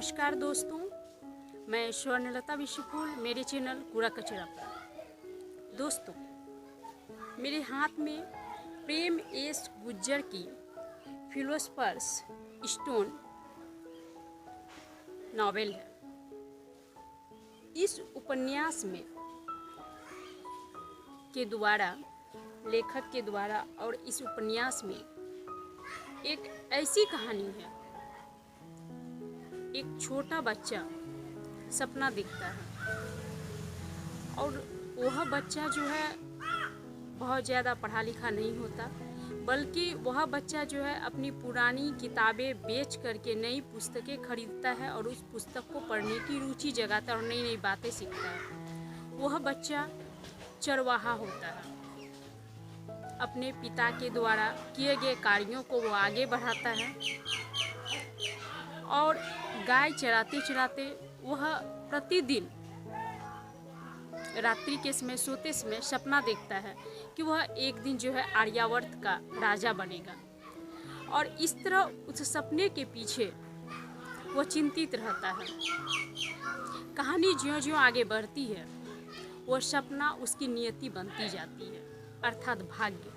नमस्कार दोस्तों, मैं स्वर्णलता विश्वफुल, मेरे चैनल कूड़ा कचरा पर। दोस्तों, मेरे हाथ में प्रेम एस गुज्जर की फिलोसफर्स स्टोन नॉवेल है। इस उपन्यास में लेखक के द्वारा और इस उपन्यास में एक ऐसी कहानी है। एक छोटा बच्चा सपना देखता है और वह बच्चा जो है बहुत ज़्यादा पढ़ा लिखा नहीं होता, बल्कि वह बच्चा जो है अपनी पुरानी किताबें बेच करके नई पुस्तकें खरीदता है और उस पुस्तक को पढ़ने की रुचि जगाता है और नई नई बातें सीखता है। वह बच्चा चरवाहा होता है। अपने पिता के द्वारा किए गए कार्यों को वो आगे बढ़ाता है और गाय चराते चराते वह प्रतिदिन रात्रि के समय सोते समय सपना देखता है कि वह एक दिन जो है आर्यावर्त का राजा बनेगा। और इस तरह उस सपने के पीछे वह चिंतित रहता है। कहानी ज्यों-ज्यों आगे बढ़ती है वह सपना उसकी नियति बनती जाती है, अर्थात भाग्य।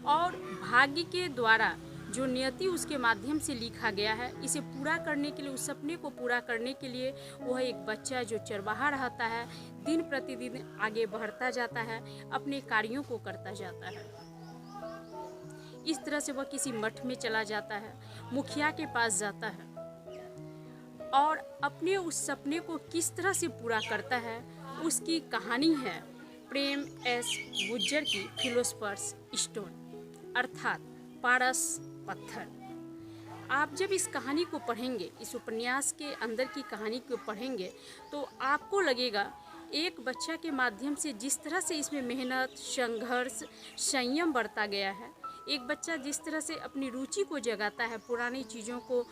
और भाग्य के द्वारा जो नियति उसके माध्यम से लिखा गया है, इसे पूरा करने के लिए, उस सपने को पूरा करने के लिए वह एक बच्चा जो चरवाहा रहता है, दिन प्रतिदिन आगे बढ़ता जाता है, अपने कार्यों को करता जाता है। इस तरह से वह किसी मठ में चला जाता है, मुखिया के पास जाता है और अपने उस सपने को किस तरह से पूरा करता है, उसकी कहानी है प्रेम एस गुज्जर की फिलोसफर्स स्टोन, अर्थात पारस पत्थर। आप जब इस कहानी को पढ़ेंगे, इस उपन्यास के अंदर की कहानी को पढ़ेंगे, तो आपको लगेगा एक बच्चा के माध्यम से जिस तरह से इसमें मेहनत, संघर्ष, संयम बरता गया है, एक बच्चा जिस तरह से अपनी रुचि को जगाता है, पुरानी चीज़ों को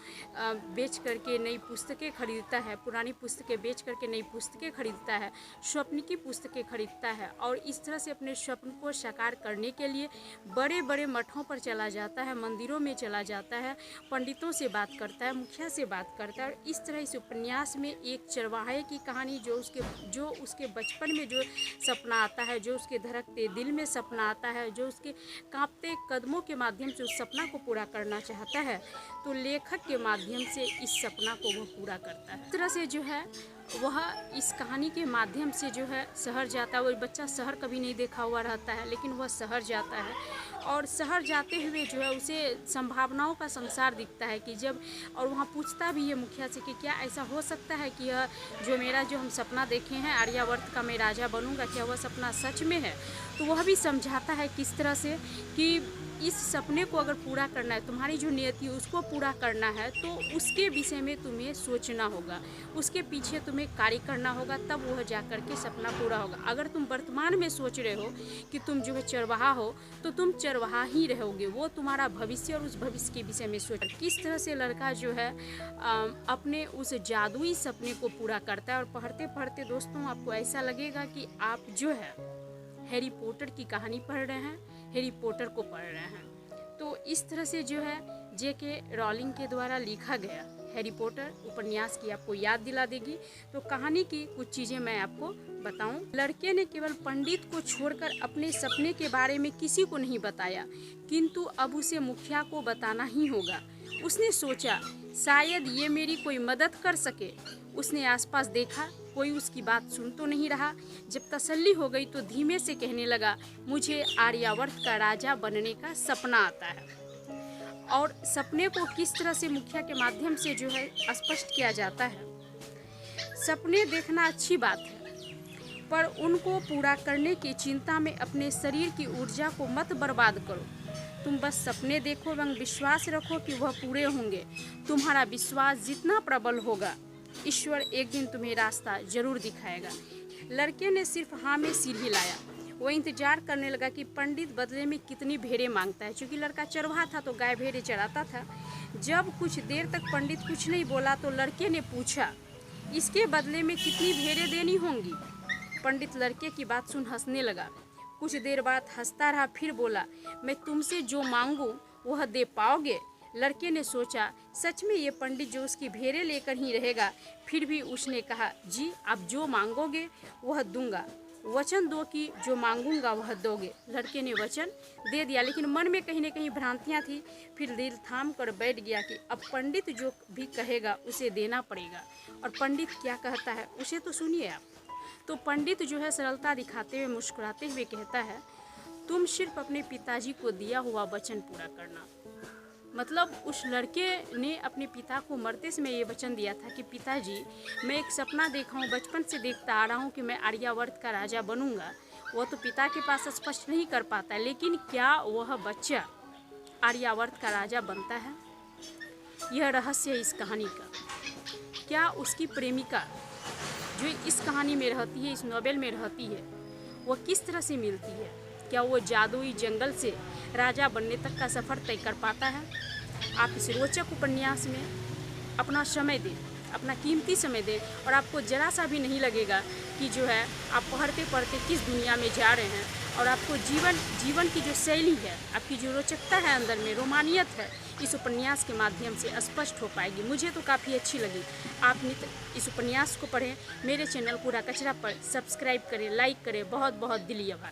बेच करके नई पुस्तकें खरीदता है, पुरानी पुस्तकें बेच करके नई पुस्तकें खरीदता है, स्वप्न की पुस्तकें खरीदता है और इस तरह से अपने स्वप्न को साकार करने के लिए बड़े बड़े मठों पर चला जाता है, मंदिरों में चला जाता है, पंडितों से बात करता है, मुखिया से बात करता है। और इस तरह इस उपन्यास में एक चरवाहे की कहानी, जो उसके बचपन में जो सपना आता है, जो उसके धड़कते दिल में सपना आता है, जो उसके कांपते कदमों के माध्यम से उस सपना को पूरा करना चाहता है, तो लेखक के माध्यम से इस सपना को वह पूरा करता है। इस तरह से जो है वह इस कहानी के माध्यम से जो है शहर जाता है। वो बच्चा शहर कभी नहीं देखा हुआ रहता है, लेकिन वह शहर जाता है और शहर जाते हुए जो है उसे संभावनाओं का संसार दिखता है कि जब, और वहाँ पूछता भी है मुखिया से कि क्या ऐसा हो सकता है कि यह जो हम सपना देखे हैं आर्यावर्त का मैं राजा बनूंगा, क्या वह सपना सच में है। तो वह भी समझाता है किस तरह से कि इस सपने को अगर पूरा करना है, तुम्हारी जो नियति है उसको पूरा करना है, तो उसके विषय में तुम्हें सोचना होगा, उसके पीछे तुम्हें कार्य करना होगा, तब वह जा कर के सपना पूरा होगा। अगर तुम वर्तमान में सोच रहे हो कि तुम जो है चरवाहा हो, तो तुम चरवाहा ही रहोगे, वो तुम्हारा भविष्य और उस भविष्य के विषय में सोच। किस तरह से लड़का जो है अपने उस जादुई सपने को पूरा करता है। और पढ़ते पढ़ते दोस्तों आपको ऐसा लगेगा कि आप जो है हैरी पॉटर की कहानी पढ़ रहे हैं, हैरी पॉटर को पढ़ रहे हैं। तो इस तरह से जो है J.K. रॉलिंग के द्वारा लिखा गया हैरी पॉटर उपन्यास की आपको याद दिला देगी। तो कहानी की कुछ चीज़ें मैं आपको बताऊं। लड़के ने केवल पंडित को छोड़कर अपने सपने के बारे में किसी को नहीं बताया, किंतु अब उसे मुखिया को बताना ही होगा। उसने सोचा शायद ये मेरी कोई मदद कर सके। उसने आसपास देखा, कोई उसकी बात सुन तो नहीं रहा। जब तसल्ली हो गई तो धीमे से कहने लगा, मुझे आर्यावर्त का राजा बनने का सपना आता है। और सपने को किस तरह से मुखिया के माध्यम से जो है स्पष्ट किया जाता है। सपने देखना अच्छी बात है, पर उनको पूरा करने की चिंता में अपने शरीर की ऊर्जा को मत बर्बाद करो। तुम बस सपने देखो एवं विश्वास रखो कि वह पूरे होंगे। तुम्हारा विश्वास जितना प्रबल होगा, ईश्वर एक दिन तुम्हें रास्ता जरूर दिखाएगा। लड़के ने सिर्फ हाँ में सिर हिलाया। वो इंतजार करने लगा कि पंडित बदले में कितनी भेड़ें मांगता है, क्योंकि लड़का चरवाहा था तो गाय भेड़ें चराता था। जब कुछ देर तक पंडित कुछ नहीं बोला तो लड़के ने पूछा, इसके बदले में कितनी भेड़ें देनी होंगी। पंडित लड़के की बात सुन हंसने लगा। कुछ देर बाद हंसता रहा, फिर बोला, मैं तुमसे जो मांगूं वह दे पाओगे। लड़के ने सोचा सच में ये पंडित जो उसकी भेड़ें लेकर ही रहेगा। फिर भी उसने कहा, जी आप जो मांगोगे वह दूंगा, वचन दो कि जो मांगूंगा वह दोगे। लड़के ने वचन दे दिया, लेकिन मन में कहीं न कहीं भ्रांतियाँ थी। फिर दिल थाम कर बैठ गया कि अब पंडित जो भी कहेगा उसे देना पड़ेगा। और पंडित क्या कहता है उसे तो सुनिए आप। तो पंडित जो है सरलता दिखाते हुए मुस्कुराते हुए कहता है, तुम सिर्फ अपने पिताजी को दिया हुआ वचन पूरा करना। मतलब उस लड़के ने अपने पिता को मरते समय ये वचन दिया था कि पिताजी, मैं एक सपना देखा हूँ, बचपन से देखता आ रहा हूँ कि मैं आर्यावर्त का राजा बनूंगा। वो तो पिता के पास स्पष्ट नहीं कर पाता, लेकिन क्या वह बच्चा आर्यावर्त का राजा बनता है? यह रहस्य है इस कहानी का। क्या उसकी प्रेमिका जो इस कहानी में रहती है, इस नॉवेल में रहती है, वह किस तरह से मिलती है? क्या वो जादुई जंगल से राजा बनने तक का सफ़र तय कर पाता है? आप इस रोचक उपन्यास में अपना समय दें, अपना कीमती समय दें, और आपको ज़रा सा भी नहीं लगेगा कि जो है आप पढ़ते पढ़ते किस दुनिया में जा रहे हैं। और आपको जीवन की जो शैली है, आपकी जो रोचकता है, अंदर में रोमानियत है, इस उपन्यास के माध्यम से स्पष्ट हो पाएगी। मुझे तो काफ़ी अच्छी लगी। आप इस उपन्यास को पढ़ें। मेरे चैनल कूड़ा कचरा पर सब्सक्राइब करें, लाइक करें। बहुत बहुत दिली आभार।